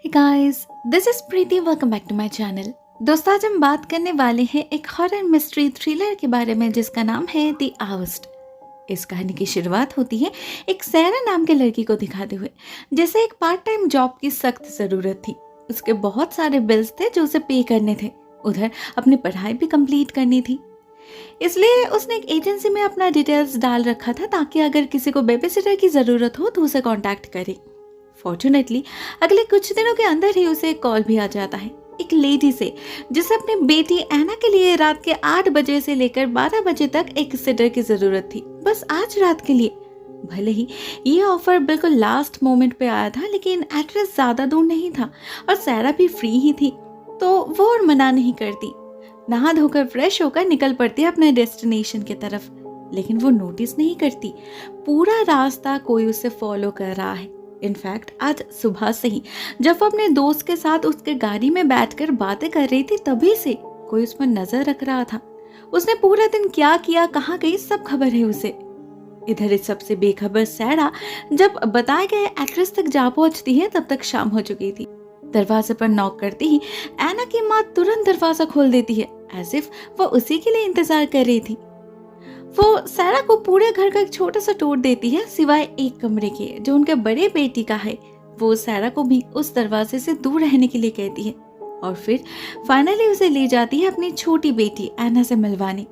Hey guys, this is Preeti. Welcome back to my channel. दोस्तों, आज हम बात करने वाले हैं एक हॉरर मिस्ट्री थ्रिलर के बारे में जिसका नाम है द आउस्ट। इस कहानी की शुरुआत होती है एक सैरा नाम के लड़की को दिखाते हुए, जैसे एक पार्ट टाइम जॉब की सख्त ज़रूरत थी। उसके बहुत सारे बिल्स थे जो उसे पे करने थे, उधर अपनी पढ़ाई भी कंप्लीट करनी थी। इसलिए उसने एक एजेंसी में अपना डिटेल्स डाल रखा था ताकि अगर किसी को बेबी सिटर की ज़रूरत हो तो उसे कांटेक्ट करे। फॉर्चुनेटली अगले कुछ दिनों के अंदर ही उसे एक कॉल भी आ जाता है एक लेडी से, जिसे अपनी बेटी एना के लिए रात के 8 बजे से लेकर 12 बजे तक एक सिटर की ज़रूरत थी, बस आज रात के लिए। भले ही ये ऑफर बिल्कुल लास्ट मोमेंट पे आया था, लेकिन एड्रेस ज़्यादा दूर नहीं था और सैरा भी फ्री ही थी, तो वो और मना नहीं करती। नहा धोकर फ्रेश होकर निकल पड़ती है अपने डेस्टिनेशन की तरफ, लेकिन वो नोटिस नहीं करती पूरा रास्ता कोई उसे फॉलो कर रहा है। इनफैक्ट आज सुबह से ही जब वो अपने दोस्त के साथ उसके गाड़ी में बैठकर बातें कर रही थी, तभी से कोई उस पर नजर रख रहा था। उसने पूरा दिन क्या किया, कहाँ गई, सब खबर है उसे। इधर इस सबसे बेखबर सैरा जब बताए गए एड्रेस तक जा पहुंचती है, तब तक शाम हो चुकी थी। दरवाजे पर नॉक करते ही एना की माँ तुरंत दरवाजा खोल देती है, एज इफ वो उसी के लिए इंतजार कर रही थी। वो सैरा को पूरे घर का एक छोटा सा टूर देती है, सिवाय एक कमरे के जो उनके बड़े बेटी का है। वो सैरा को भी उस दरवाजे से दूर रहने के लिए कहती है और फिर फाइनली उसे ले जाती है अपनी छोटी बेटी एना से मिलवाने।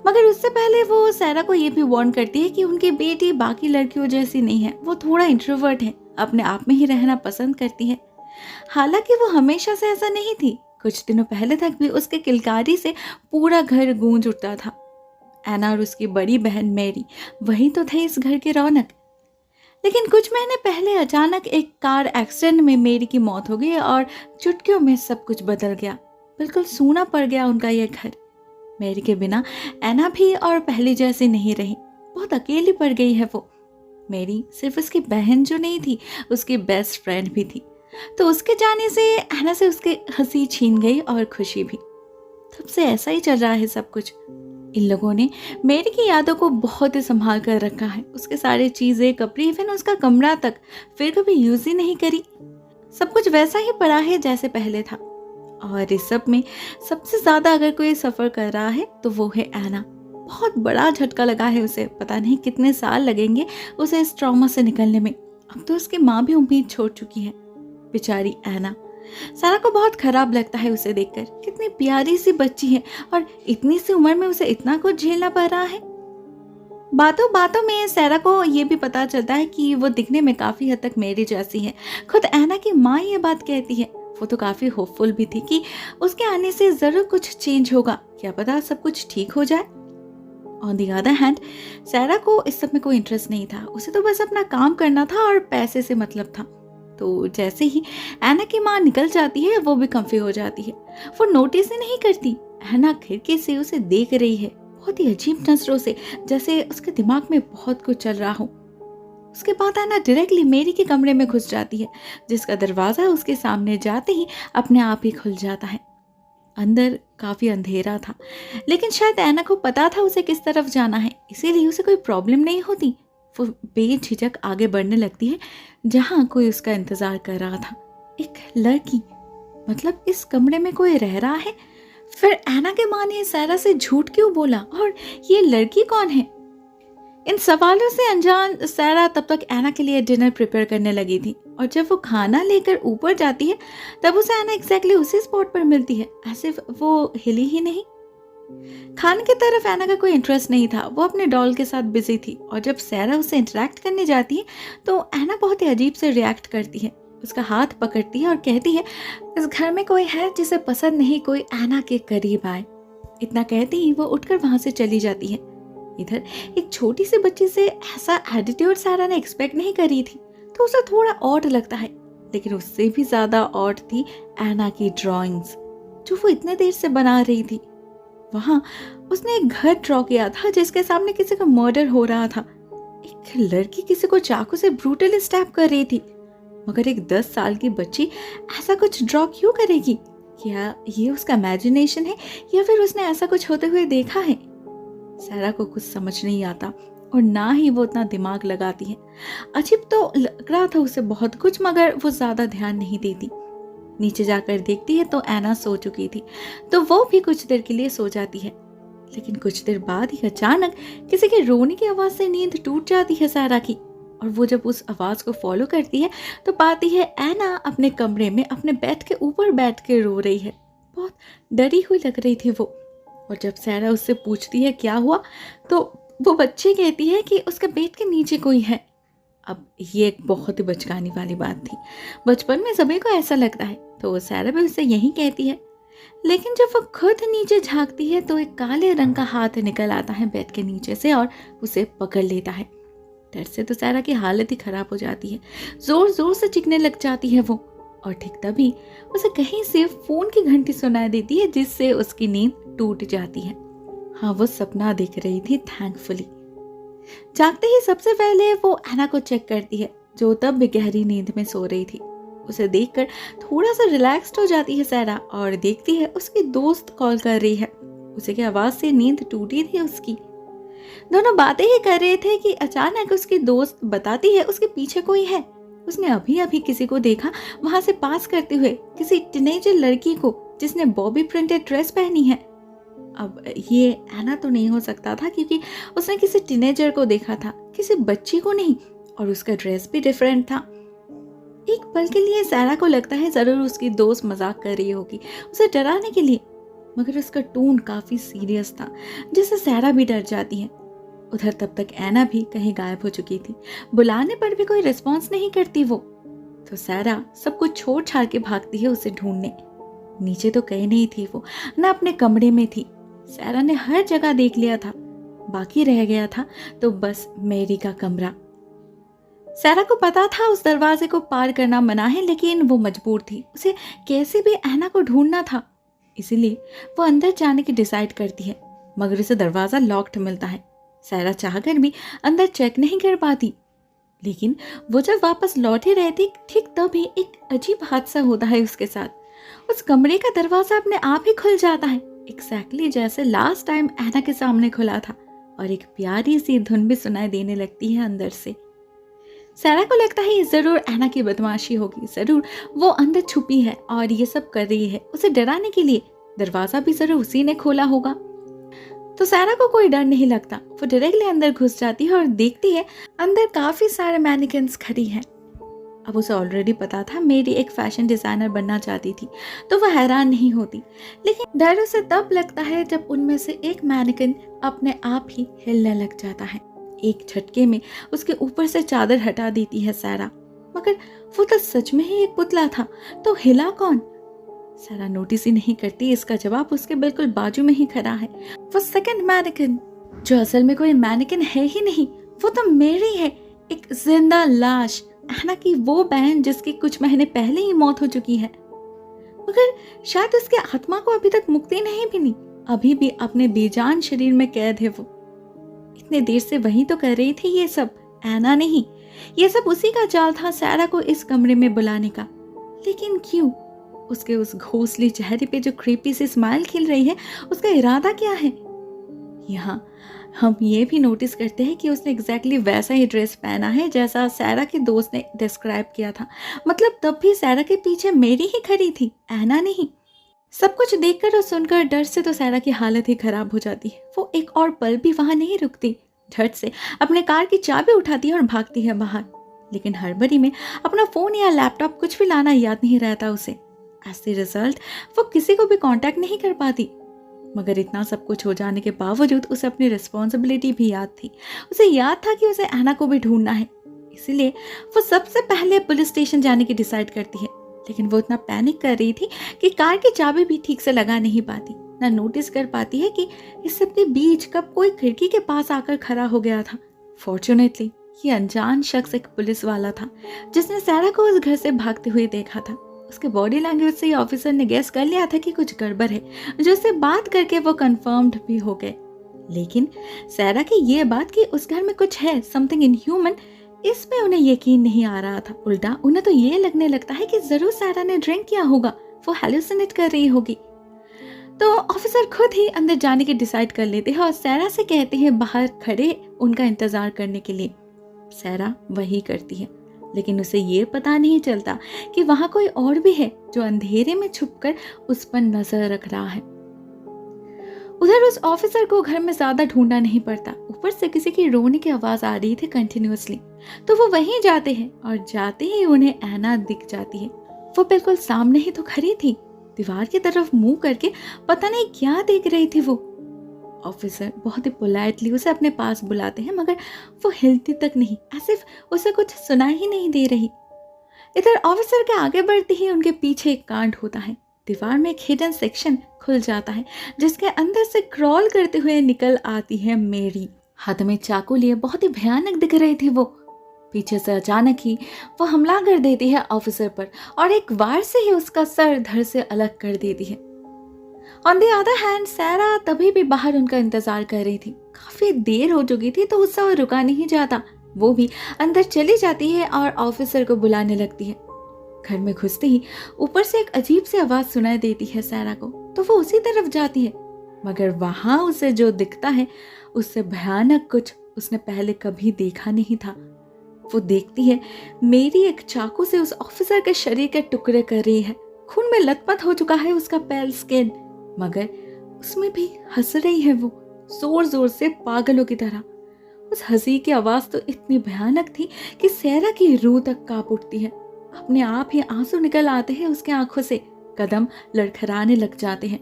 मगर उससे पहले वो सैरा को ये भी वार्न करती है कि उनकी बेटी बाकी लड़कियों जैसी नहीं है, वो थोड़ा इंट्रोवर्ट है, अपने आप में ही रहना पसंद करती है। हालांकि वो हमेशा से ऐसा नहीं थी, कुछ दिनों पहले तक भी उसके किलकारी से पूरा घर गूंज उठता था। एना और उसकी बड़ी बहन मैरी वही तो थे इस घर की रौनक। लेकिन कुछ महीने पहले अचानक एक कार एक्सीडेंट में मैरी की मौत हो गई और चुटकियों में सब कुछ बदल गया। बिल्कुल सूना पड़ गया उनका यह घर। मैरी के बिना एना भी और पहले जैसी नहीं रही, बहुत अकेली पड़ गई है वो। मैरी सिर्फ उसकी बहन जो नहीं थी, उसकी बेस्ट फ्रेंड भी थी। तो उसके जाने से एना से उसकी हंसी छीन गई और खुशी भी। तब से ऐसा ही चल रहा है सब कुछ। इन लोगों ने मेरी की यादों को बहुत ही संभाल कर रखा है। उसके सारे चीज़ें, कपड़े, इवन उसका कमरा तक फिर कभी यूज ही नहीं करी। सब कुछ वैसा ही पड़ा है जैसे पहले था। और इस सब में सबसे ज़्यादा अगर कोई सफ़र कर रहा है तो वो है एना। बहुत बड़ा झटका लगा है उसे, पता नहीं कितने साल लगेंगे उसे इस ट्रॉमा से निकलने में। अब तो उसकी माँ भी उम्मीद छोड़ चुकी है। बेचारी एना। सारा को बहुत खराब लगता है उसे देखकर। कितनी प्यारी सी बच्ची है और इतनी सी उम्र में उसे इतना कुछ झेलना पड़ रहा है। बातों बातों में सैरा को ये भी पता चलता है कि वो दिखने में काफी हद तक मेरी जैसी है। खुद एना की माँ ये बात कहती है। वो तो काफी होपफुल भी थी कि उसके आने से जरूर कुछ चेंज होगा, क्या पता सब कुछ ठीक हो जाए। ऑन द अदर हैंड सैरा को इस सब में कोई इंटरेस्ट नहीं था। उसे तो बस अपना काम करना था और पैसे से मतलब था। तो जैसे ही एना की माँ निकल जाती है, वो भी कंफ्यूज हो जाती है। वो नोटिस ही नहीं करती एना खिड़की से उसे देख रही है, बहुत ही अजीब नजरों से, जैसे उसके दिमाग में बहुत कुछ चल रहा हो। उसके बाद एना डायरेक्टली मेरी के कमरे में घुस जाती है, जिसका दरवाजा उसके सामने जाते ही अपने आप ही खुल जाता है। अंदर काफी अंधेरा था, लेकिन शायद एना को पता था उसे किस तरफ जाना है, इसीलिए उसे कोई प्रॉब्लम नहीं होती। वो बेझिझक आगे बढ़ने लगती है जहां कोई उसका इंतजार कर रहा था। एक लड़की, मतलब इस कमरे में कोई रह रहा है। फिर एना के माँ ने सैरा से झूठ क्यों बोला और ये लड़की कौन है? इन सवालों से अनजान सैरा तब तक एना के लिए डिनर प्रिपेयर करने लगी थी, और जब वो खाना लेकर ऊपर जाती है तब उसे एना एग्जैक्टली उसी स्पॉट पर मिलती है, ऐसे वो हिली ही नहीं। खाने की तरफ एना का कोई इंटरेस्ट नहीं था, वो अपने डॉल के साथ बिजी थी। और जब सैरा उससे इंटरेक्ट करने जाती है तो एना बहुत ही अजीब से रिएक्ट करती है, उसका हाथ पकड़ती है और कहती है इस घर में कोई है जिसे पसंद नहीं कोई एना के करीब आए। इतना कहती ही वो उठकर वहां से चली जाती है। इधर एक छोटी सी बच्ची से ऐसा एटीट्यूड सैरा ने एक्सपेक्ट नहीं करी थी, तो उसे थोड़ा ऑड लगता है। लेकिन उससे भी ज्यादा ऑड थी एना की ड्राइंग्स जो वो इतने देर से बना रही थी। वहां उसने एक घर ड्रॉ किया था जिसके सामने किसी का मर्डर हो रहा था। एक लड़की किसी को चाकू से ब्रूटली स्टैब कर रही थी, मगर एक 10 साल की बच्ची ऐसा कुछ ड्रॉ क्यों करेगी? क्या ये उसका इमेजिनेशन है या फिर उसने ऐसा कुछ होते हुए देखा है? सैरा को कुछ समझ नहीं आता। और ना ही वो उतना दिमाग लगाती है। अजीब तो लग रहा था उसे बहुत कुछ, मगर वो ज़्यादा ध्यान नहीं देती। नीचे जाकर देखती है तो ऐना सो चुकी थी, तो वो भी कुछ देर के लिए सो जाती है। लेकिन कुछ देर बाद ही अचानक किसी के रोने की आवाज़ से नींद टूट जाती है सारा की। और वो जब उस आवाज़ को फॉलो करती है तो पाती है ऐना अपने कमरे में अपने बेड के ऊपर बैठ के रो रही है। बहुत डरी हुई लग रही थी वो। और जब सारा उससे पूछती है क्या हुआ, तो वो बच्ची कहती है कि उसके बेड के नीचे कोई है। अब ये एक बहुत ही बचकानी वाली बात थी। बचपन में सभी को ऐसा लगता है, तो वो सारा भी उसे यही कहती है। लेकिन जब वो खुद नीचे झांकती है तो एक काले रंग का हाथ निकल आता है बेड के नीचे से और उसे पकड़ लेता है। डर से तो सारा की हालत ही खराब हो जाती है, जोर जोर से चीखने लग जाती है वो। और ठीक तभी उसे कहीं से फोन की घंटी सुनाई देती है, जिससे उसकी नींद टूट जाती है। हाँ, वो सपना देख रही थी थैंकफुली। जागते ही सबसे पहले वो ऐना को चेक करती है, जो तब भी गहरी नींद में सो रही थी। उसे देखकर थोड़ा सा रिलैक्स्ड हो जाती है सारा और देखती है उसकी दोस्त कॉल कर रही है। उसे की आवाज से नींद टूटी थी उसकी। दोनों बातें ही कर रहे थे कि अचानक उसकी दोस्त बताती है उसके पीछे कोई है। उसने अभी अभी किसी को देखा वहां से पास करते हुए, किसी टीनेजर लड़की को जिसने बॉबी प्रिंटेड ड्रेस पहनी है। अब ये ऐना तो नहीं हो सकता था, क्योंकि उसने किसी टीनेजर को देखा था, किसी बच्ची को नहीं, और उसका ड्रेस भी डिफरेंट था। एक पल के लिए सारा को लगता है जरूर उसकी दोस्त मजाक कर रही होगी उसे डराने के लिए, मगर उसका टोन काफी सीरियस था, जिससे सारा भी डर जाती है। उधर तब तक ऐना भी कहीं गायब हो चुकी थी। बुलाने पर भी कोई रिस्पॉन्स नहीं करती वो, तो सारा सब कुछ छोड़ छाड़ के भागती है उसे ढूंढने। नीचे तो कहीं नहीं थी वो, ना अपने कमरे में थी। सारा ने हर जगह देख लिया था, बाकी रह गया था तो बस मेरी का कमरा। सारा को पता था उस दरवाजे को पार करना मना है, लेकिन वो मजबूर थी। उसे कैसे भी ऐना को ढूंढना था, इसीलिए वो अंदर जाने की डिसाइड करती है, मगर उसे दरवाजा लॉक्ड मिलता है। सारा चाहकर भी अंदर चेक नहीं कर पाती। लेकिन वो जब वापस लौट ही रही थी, ठीक तभी एक अजीब हादसा होता है उसके साथ। उस कमरे का दरवाजा अपने आप ही खुल जाता है, एग्जैक्टली जैसे लास्ट टाइम ऐना के सामने खुला था, और एक प्यारी सी धुन भी सुनाई देने लगती है अंदर से। सारा को लगता है ये जरूर ऐना की बदमाशी होगी, जरूर वो अंदर छुपी है और ये सब कर रही है उसे डराने के लिए। दरवाजा भी जरूर उसी ने खोला होगा। तो सारा को कोई डर नहीं लगता, वो डायरेक्टली अंदर घुस जाती है और देखती है अंदर काफी सारे मैनिकन्स खड़ी हैं। अब उसे ऑलरेडी पता था मेरी एक फैशन डिजाइनर बनना चाहती थी, तो वह हैरान नहीं होती। लेकिन डर उसे तब लगता है जब उनमें से एक मैनिकन अपने आप ही हिलने लग जाता है। एक झटके में उसके ऊपर से चादर हटा देती है सारा, मगर वो तो सच में ही एक पुतला था, तो हिला कौन? सारा नोटिस ही नहीं करती, इसका जवाब उसके बिल्कुल बाजू में ही खड़ा है, वो सेकंड मैनिकन, जो असल में कोई मैनिकन है ही नहीं, वो तो मेरी है, एक जिंदा लाश, ऐना की वो बहन जिसकी कुछ महीने पहले ही मौत हो चुकी है। मगर शायद उसके आत्मा को अभी तक मुक्ति नहीं मिली, अभी भी अपने बेजान शरीर में कैद है वो। इतने देर से वही तो कर रही थी ये सब, ऐना नहीं। ये सब उसी का चाल था सारा को इस कमरे में बुलाने का। लेकिन क्यों? उसके उस घोंसले चेहरे पे जो क्रीपी सी स्माइल खिल रही है, उसका इरादा क्या है? यहाँ हम ये भी नोटिस करते हैं कि उसने एग्जैक्टली वैसा ही ड्रेस पहना है जैसा सारा के दोस्त ने डिस्क्राइब किया था। मतलब तब भी सारा के पीछे मेरी ही खड़ी थी, ऐना नहीं। सब कुछ देखकर और सुनकर डर से तो सारा की हालत ही खराब हो जाती है। वो एक और पल भी वहां नहीं रुकती, झट से अपने कार की चाबी उठाती है और भागती है बाहर। लेकिन हड़बड़ी में अपना फोन या लैपटॉप कुछ भी लाना याद नहीं रहता उसे। एज द रिजल्ट वो किसी को भी कांटेक्ट नहीं कर पाती। मगर इतना सब कुछ हो जाने के बावजूद उसे अपनी रिस्पॉन्सिबिलिटी भी याद थी। उसे याद था कि उसे ऐना को भी ढूंढना है, इसीलिए वो सबसे पहले पुलिस स्टेशन जाने की डिसाइड करती है। लेकिन वो इतना पैनिक कर रही थी कि कार की चाबी भी ठीक से लगा नहीं पाती, ना नोटिस कर पाती है कि इस सब के बीच कब कोई खिड़की के पास आकर खड़ा हो गया था। फॉर्चुनेटली ये अनजान शख्स एक पुलिस वाला था, जिसने सारा को उस घर से भागते हुए देखा था। उसके बॉडी लैंग्वेज से ऑफिसर ने गेस कर लिया था कि कुछ गड़बड़ है, जो उससे बात करके वो कंफर्म्ड भी हो गए। लेकिन सारा की ये बात कि उस घर में कुछ है, समथिंग इनह्यूमन, इसमें उन्हें यकीन नहीं आ रहा था। उल्टा उन्हें तो ये लगने लगता है कि जरूर सारा ने ड्रिंक किया होगा, वो हैलुसिनेट कर रही होगी। तो ऑफिसर खुद ही अंदर जाने की डिसाइड कर लेते हैं और सैरा से कहते हैं बाहर खड़े उनका इंतजार करने के लिए। सैरा वही करती है, लेकिन उसे ये पता नहीं चलता कि वहां कोई और भी है जो अंधेरे में छुपकर उस पर नजर रख रहा है। उधर उस ऑफिसर को घर में ज्यादा ढूंढना नहीं पड़ता, ऊपर से किसी की रोने की आवाज आ रही थी कंटिन्यूअसली। तो वो वहीं जाते हैं और जाते ही उन्हें ऐना दिख जाती है। वो बिल्कुल सामने ही तो खड़ी थी, दीवार की तरफ मुंह करके पता नहीं क्या देख रही थी वो। ऑफिसर बहुत ही पोलाइटली उसे अपने पास बुलाते हैं, मगर वो हिलती तक नहीं, ऐसे उसे कुछ सुना ही नहीं दे रही। इधर ऑफिसर के आगे बढ़ते ही उनके पीछे एक कांड होता है। दीवार में एक हिडन सेक्शन खुल जाता है जिसके अंदर से क्रॉल करते हुए निकल आती है मेरी। हाथ में चाकू लिए बहुत ही भयानक दिख रही थी वो। पीछे से अचानक ही वो हमला कर देती है ऑफिसर पर और एक वार से ही उसका सर धड़ से अलग कर देती है। ऑन द अदर हैंड सैरा तभी भी बाहर उनका इंतजार कर रही थी। काफी देर हो चुकी थी तो उससे वो रुका नहीं जाता। वो भी अंदर चली जाती है और ऑफिसर को बुलाने लगती है। घर में घुसते ही ऊपर से एक अजीब सी आवाज सुनाई देती है सैरा को, तो वो उसी तरफ जाती है, मगर वहां उसे जो दिखता है उससे भयानक कुछ उसने पहले कभी देखा नहीं था। वो देखती है मेरी एक चाकू से उस ऑफिसर के शरीर के टुकड़े कर रही है। खून में लथपथ हो चुका है उसका पेल स्किन, मगर उसमें भी हंस रही है वो जोर जोर से पागलों की तरह। उस हंसी की आवाज तो इतनी भयानक थी कि सैरा की रूह तक कांप उठती है। अपने आप ही आंसू निकल आते हैं उसके आंखों से, कदम लड़खड़ाने लग जाते हैं।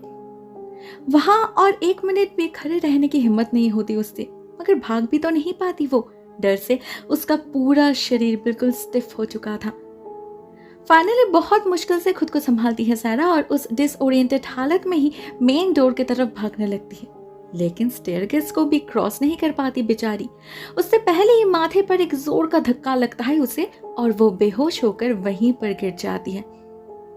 वहां और एक मिनट भी खड़े रहने की हिम्मत नहीं होती उससे, मगर भाग भी तो नहीं पाती वो। डर से उसका पूरा शरीर बिल्कुल स्टिफ हो चुका था। फाइनली बहुत मुश्किल से खुद को संभालती है सैरा और उस डिसओरिएंटेड हालत में ही मेन डोर की तरफ भागने लगती है, लेकिन स्टेयरकेस को भी क्रॉस नहीं कर पाती बेचारी। उससे पहले ही माथे पर एक जोर का धक्का लगता है उसे और वो बेहोश होकर वहीं पर गिर जाती है।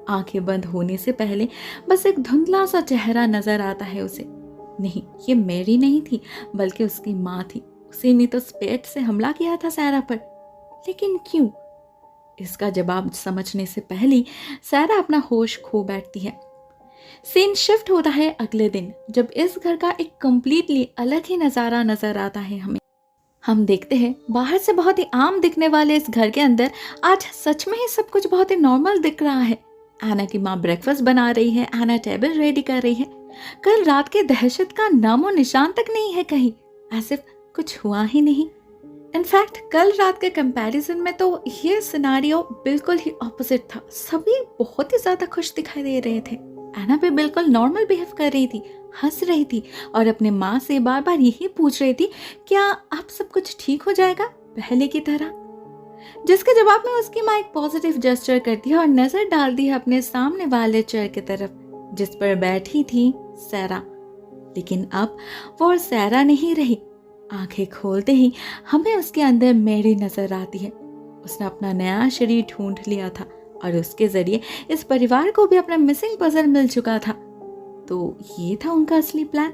आंखें बंद होने से पहले बस एक धुंधला सा चेहरा नजर आता है उसे। नहीं, ये मेरी नहीं थी बल्कि उसकी माँ थी। उसी ने तो स्पेट से हमला किया था सैरा पर, लेकिन क्यों? इसका जवाब समझने से पहले सैरा अपना होश खो बैठती है। सीन शिफ्ट होता है अगले दिन, जब इस घर का एक कंप्लीटली अलग ही नजारा नजर आता है हमें। हम देखते हैं बाहर से बहुत ही आम दिखने वाले इस घर के अंदर आज सच में ही सब कुछ बहुत ही नॉर्मल दिख रहा है। एना की माँ ब्रेकफास्ट बना रही है, एना टेबल रेडी कर रही है। कल रात के दहशत का नामो निशान तक नहीं है कहीं, ऐसे कुछ हुआ ही नहीं। इनफैक्ट कल रात के कंपैरिजन में तो ये सिनारियो बिल्कुल ही ऑपोजिट था। सभी बहुत ही ज्यादा खुश दिखाई दे रहे थे। एना भी बिल्कुल नॉर्मल बिहेव कर रही थी, हंस रही थी और अपने माँ से बार बार यही पूछ रही थी क्या अब सब कुछ ठीक हो जाएगा पहले की तरह। जिसके जवाब में उसकी माँ एक पॉजिटिव जेस्चर करती है और नजर डालती है अपने सामने वाले चेयर की तरफ जिस पर बैठी थी सैरा। लेकिन अब वो सैरा नहीं रही। आंखें खोलते ही हमें उसके अंदर मेरी नजर आती है। उसने अपना नया शरीर ढूंढ लिया था और उसके जरिए इस परिवार को भी अपना मिसिंग पजल मिल चुका था। तो ये था उनका असली प्लान।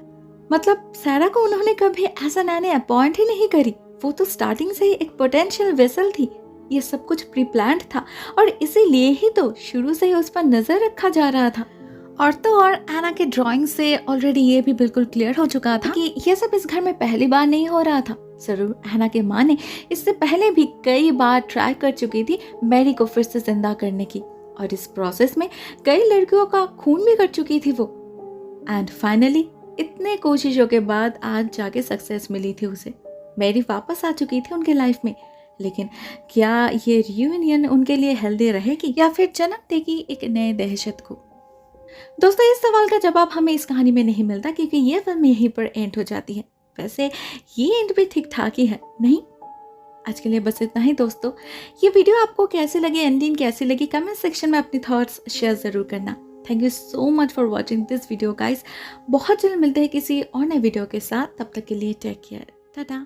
मतलब सैरा को उन्होंने कभी ऐसा नैने अपॉइंट ही नहीं करी। वो तो स्टार्टिंग से ही एक पोटेंशियल वेसल थी। ये सब कुछ प्री प्लान्ड था और इसीलिए ही तो शुरू से ही उस पर नजर रखा जा रहा था। और तो और एना के ड्राइंग से ऑलरेडी ये भी बिल्कुल क्लियर हो चुका था कि ये सब इस घर में पहली बार नहीं हो रहा था। जरूर एना के माँ ने इससे पहले भी कई बार ट्राई कर चुकी थी मैरी को फिर से जिंदा करने की और इस प्रोसेस में कई लड़कियों का खून भी कर चुकी थी वो। एंड फाइनली इतने कोशिशों के बाद आज जाके सक्सेस मिली थी उसे। मैरी वापस आ चुकी थी उनके लाइफ में, लेकिन क्या ये रियूनियन उनके लिए हेल्दी रहेगी या फिर जन्म देगी एक नए दहशत को? दोस्तों, इस सवाल का जवाब हमें इस कहानी में नहीं मिलता क्योंकि ये फिल्म यहीं पर एंड हो जाती है। वैसे ये एंड भी ठीक ठाक ही है, नहीं? आज के लिए बस इतना ही दोस्तों। ये वीडियो आपको कैसे लगी, एंडिंग कैसी लगी, कमेंट सेक्शन में अपनी थॉट्स शेयर जरूर करना। Thank you so much for watching this video guys. बहुत जल्द मिलते हैं किसी और नए वीडियो के साथ। तब तक के लिए टेक केयर, टाटा।